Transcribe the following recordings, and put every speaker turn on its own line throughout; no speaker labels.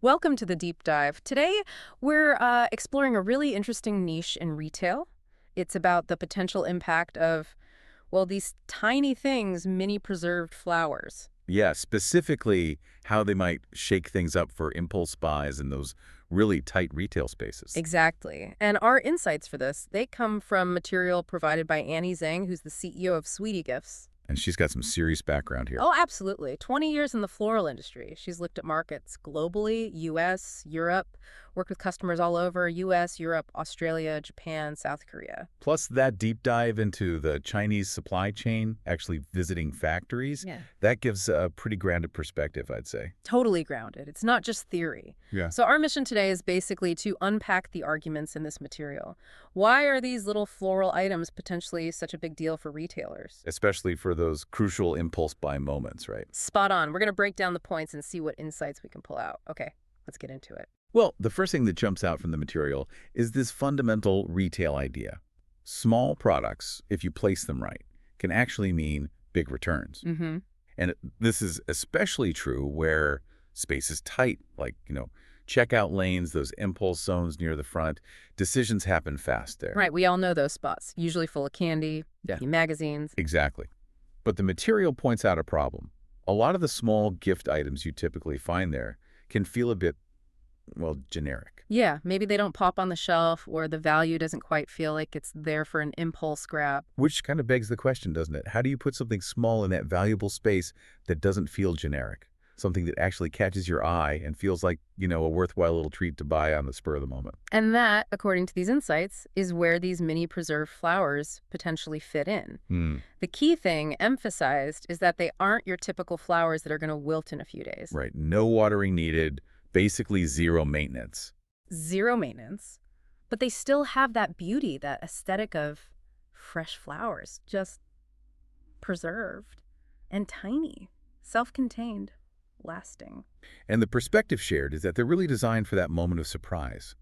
Welcome to the deep dive. Today, we're exploring a really interesting niche in retail. It's about the potential impact of, well, these tiny things, mini preserved flowers.
Yeah, specifically how they might shake things up for impulse buys in those really tight retail spaces.
Exactly. And our insights for this, they come from material provided by Annie Zhang, who's the CEO of Sweetie Gifts.
And she's got some serious background here.
Oh, absolutely. 20 years in the floral industry. She's looked at markets globally, US, Europe, worked with customers all over US, Europe, Australia, Japan, South Korea.
Plus that deep dive into the Chinese supply chain, actually visiting factories,
Yeah.
that gives a pretty grounded perspective, I'd say.
Totally grounded. It's not just theory.
Yeah.
So our mission today is basically to unpack the arguments in this material. Why are these little floral items potentially such a big deal for retailers?
Especially for those crucial impulse buy moments, right?
Spot on. We're going to break down the points and see what insights we can pull out. Okay, let's get into it.
Well, the first thing that jumps out from the material is this fundamental retail idea. Small products, if you place them right, can actually mean big returns.
Mm-hmm.
And this is especially true where space is tight, like, checkout lanes, those impulse zones near the front. Decisions happen fast there.
Right, we all know those spots, usually full of candy,
Yeah.
magazines.
Exactly. But the material points out a problem. A lot of the small gift items you typically find there can feel a bit, well, generic.
Yeah, maybe they don't pop on the shelf or the value doesn't quite feel like it's there for an impulse grab.
Which kind of begs the question, doesn't it? How do you put something small in that valuable space that doesn't feel generic? Something that actually catches your eye and feels like, a worthwhile little treat to buy on the spur of the moment.
And that, according to these insights, is where these mini preserved flowers potentially fit in.
Hmm.
The key thing emphasized is that they aren't your typical flowers that are going to wilt in a few days.
Right. No watering needed, basically zero maintenance.
Zero maintenance. But they still have that beauty, that aesthetic of fresh flowers, just preserved and tiny, self-contained, lasting.
And the perspective shared is that they're really designed for that moment of surprise.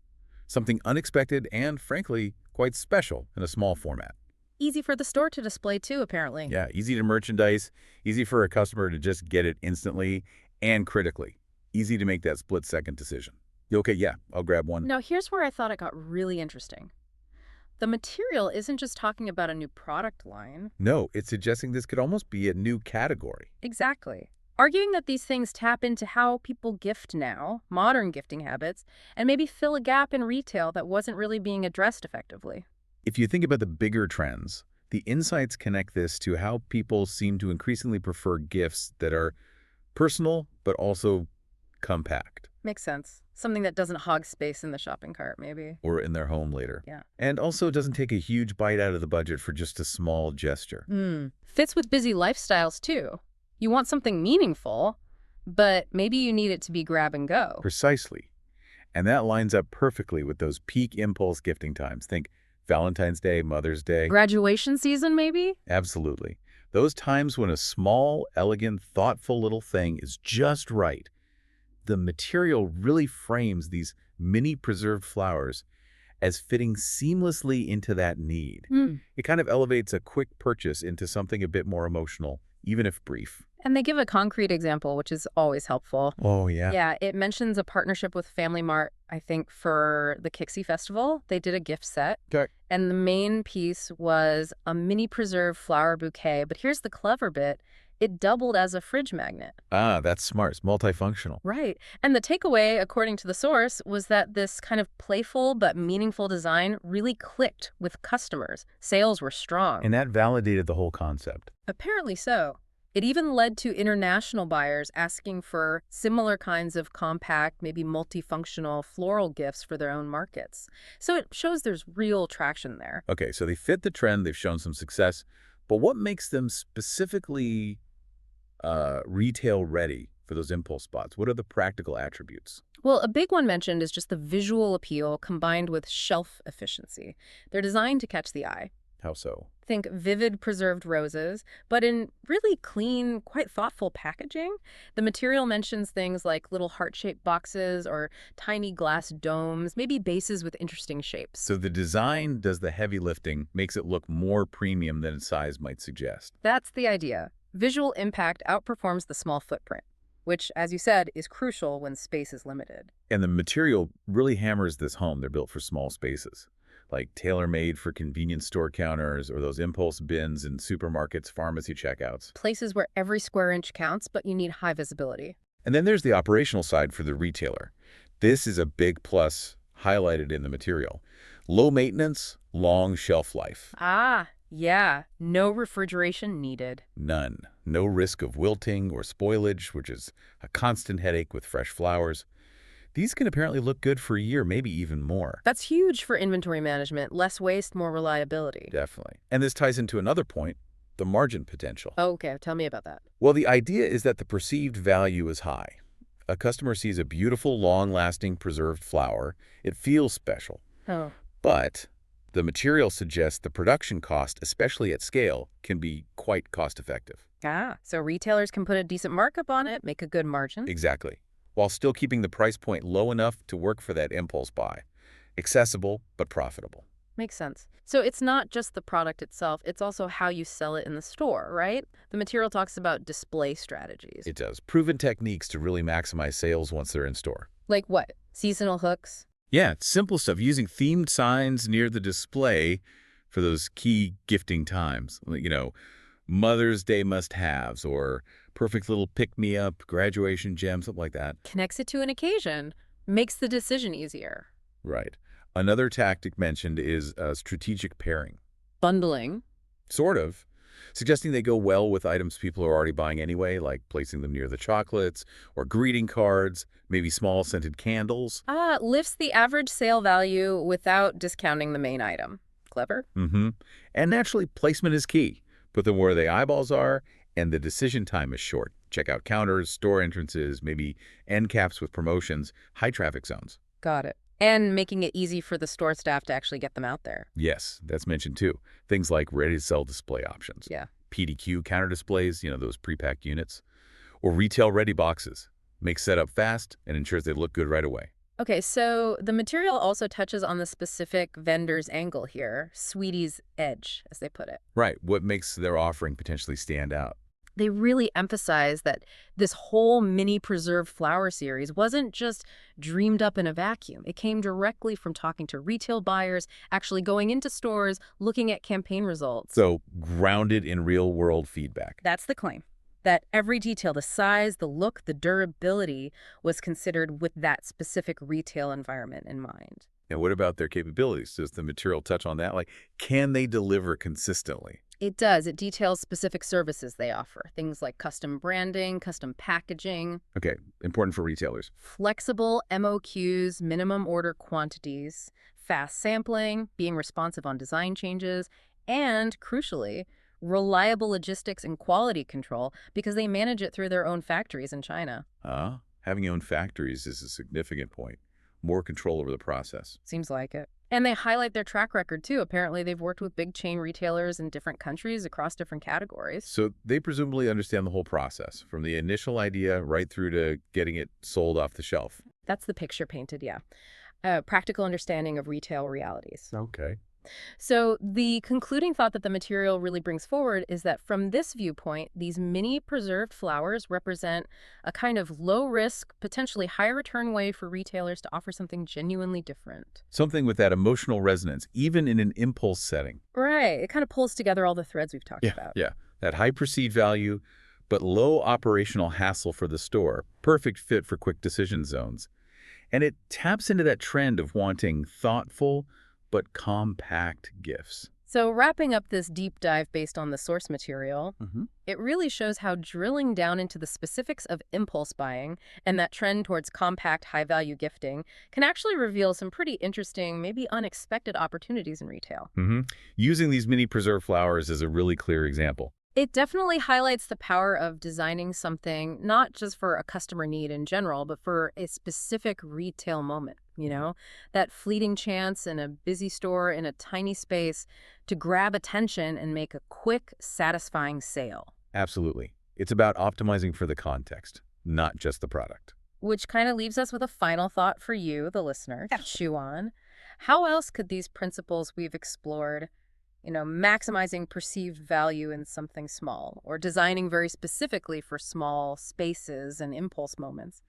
Something unexpected and, frankly, quite special in a small format.
Easy for the store to display too, apparently.
Yeah, easy to merchandise, easy for a customer to just get it instantly and critically. Easy to make that split-second decision. You okay? Yeah, I'll grab one.
Now, here's where I thought it got really interesting. The material isn't just talking about a new product line.
No, it's suggesting this could almost be a new category.
Exactly. Arguing that these things tap into how people gift now, modern gifting habits, and maybe fill a gap in retail that wasn't really being addressed effectively.
If you think about the bigger trends, the insights connect this to how people seem to increasingly prefer gifts that are personal but also compact.
Makes sense. Something that doesn't hog space in the shopping cart, maybe.
Or in their home later.
Yeah.
And also doesn't take a huge bite out of the budget for just a small gesture.
Fits with busy lifestyles, too. You want something meaningful, but maybe you need it to be grab and go.
Precisely. And that lines up perfectly with those peak impulse gifting times. Think Valentine's Day, Mother's Day.
Graduation season, maybe?
Absolutely. Those times when a small, elegant, thoughtful little thing is just right. The material really frames these mini preserved flowers as fitting seamlessly into that need. It kind of elevates a quick purchase into something a bit more emotional, even if brief.
And they give a concrete example, which is always helpful.
Oh, yeah.
Yeah, it mentions a partnership with Family Mart, I think, for the Kixie Festival. They did a gift set.
Okay.
And the main piece was a mini preserved flower bouquet. But here's the clever bit. It doubled as a fridge magnet.
Ah, that's smart. It's multifunctional.
Right. And the takeaway, according to the source, was that this kind of playful but meaningful design really clicked with customers. Sales were strong.
And that validated the whole concept.
Apparently so. It even led to international buyers asking for similar kinds of compact, maybe multifunctional floral gifts for their own markets. So it shows there's real traction there.
Okay, so they fit the trend. They've shown some success. But what makes them specifically retail ready for those impulse spots? What are the practical attributes?
Well, a big one mentioned is just the visual appeal combined with shelf efficiency. They're designed to catch the eye.
How so?
Think vivid preserved roses, but in really clean, quite thoughtful packaging. The material mentions things like little heart-shaped boxes or tiny glass domes, maybe bases with interesting shapes.
So the design does the heavy lifting, makes it look more premium than its size might suggest.
That's the idea. Visual impact outperforms the small footprint. which, as you said, is crucial when space is limited.
And the material really hammers this home. They're built for small spaces, like tailor-made for convenience store counters or those impulse bins in supermarkets, pharmacy checkouts.
Places where every square inch counts, but you need high visibility.
And then there's the operational side for the retailer. This is a big plus highlighted in the material. Low maintenance, long shelf life.
Ah, yeah, no refrigeration needed.
None. No risk of wilting or spoilage, which is a constant headache with fresh flowers. These can apparently look good for a year, maybe even more.
That's huge for inventory management. Less waste, more reliability.
Definitely. And this ties into another point, the margin potential.
Okay, tell me about that.
Well, the idea is that the perceived value is high. A customer sees a beautiful, long-lasting preserved flower. It feels special.
Oh.
But the material suggests the production cost, especially at scale, can be quite cost-effective.
Ah, so retailers can put a decent markup on it, make a good margin.
Exactly. While still keeping the price point low enough to work for that impulse buy. Accessible, but profitable.
Makes sense. So it's not just the product itself, it's also how you sell it in the store, right? The material talks about display strategies.
It does. Proven techniques to really maximize sales once they're in store.
Like what? Seasonal hooks?
Yeah, it's simple stuff. Using themed signs near the display for those key gifting times. You know, Mother's Day must-haves or perfect little pick-me-up, graduation gem, something like that.
Connects it to an occasion, makes the decision easier.
Right. Another tactic mentioned is strategic pairing.
Bundling.
Sort of. Suggesting they go well with items people are already buying anyway, like placing them near the chocolates or greeting cards, maybe small scented candles.
Lifts the average sale value without discounting the main item. Clever?
Mm-hmm. And naturally, placement is key. Put them where the eyeballs are, and the decision time is short. Check out counters, store entrances, maybe end caps with promotions, high traffic zones.
Got it. And making it easy for the store staff to actually get them out there.
Yes, that's mentioned too. Things like ready-to-sell display options.
Yeah.
PDQ counter displays, those pre-packed units. Or retail-ready boxes. Makes setup fast and ensures they look good right away.
Okay, so the material also touches on the specific vendor's angle here, Sweetie's edge, as they put it.
Right, what makes their offering potentially stand out.
They really emphasize that this whole mini preserved flower series wasn't just dreamed up in a vacuum. It came directly from talking to retail buyers, actually going into stores, looking at campaign results.
So grounded in real-world feedback.
That's the claim. That every detail, the size, the look, the durability, was considered with that specific retail environment in mind.
And what about their capabilities? Does the material touch on that? Like, can they deliver consistently?
It does. It details specific services they offer, things like custom branding, custom packaging.
Okay, important for retailers.
Flexible MOQs, minimum order quantities, fast sampling, being responsive on design changes, and, crucially, reliable logistics and quality control because they manage it through their own factories in China.
Having your own factories is a significant point. More control over the process.
Seems like it. And they highlight their track record, too. Apparently, they've worked with big chain retailers in different countries across different categories.
So they presumably understand the whole process, from the initial idea right through to getting it sold off the shelf.
That's the picture painted, yeah. Practical understanding of retail realities.
Okay.
So the concluding thought that the material really brings forward is that from this viewpoint, these mini preserved flowers represent a kind of low-risk, potentially high-return way for retailers to offer something genuinely different.
Something with that emotional resonance, even in an impulse setting.
Right. It kind of pulls together all the threads we've talked about.
Yeah. That high perceived value, but low operational hassle for the store. Perfect fit for quick decision zones. And it taps into that trend of wanting thoughtful, but compact gifts.
So wrapping up this deep dive based on the source material, it really shows how drilling down into the specifics of impulse buying and that trend towards compact, high-value gifting can actually reveal some pretty interesting, maybe unexpected opportunities in retail.
Using these mini preserved flowers is a really clear example.
It definitely highlights the power of designing something not just for a customer need in general, but for a specific retail moment, that fleeting chance in a busy store in a tiny space to grab attention and make a quick, satisfying sale.
Absolutely. It's about optimizing for the context, not just the product.
Which kind of leaves us with a final thought for you, the listener, to chew on. How else could these principles we've explored maximizing perceived value in something small, or designing very specifically for small spaces and impulse moments.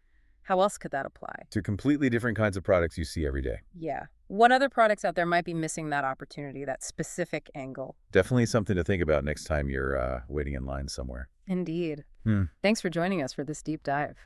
How else could that apply?
To completely different kinds of products you see every day.
Yeah. What other products out there might be missing that opportunity, that specific angle?
Definitely something to think about next time you're waiting in line somewhere.
Indeed.
Hmm.
Thanks for joining us for this deep dive.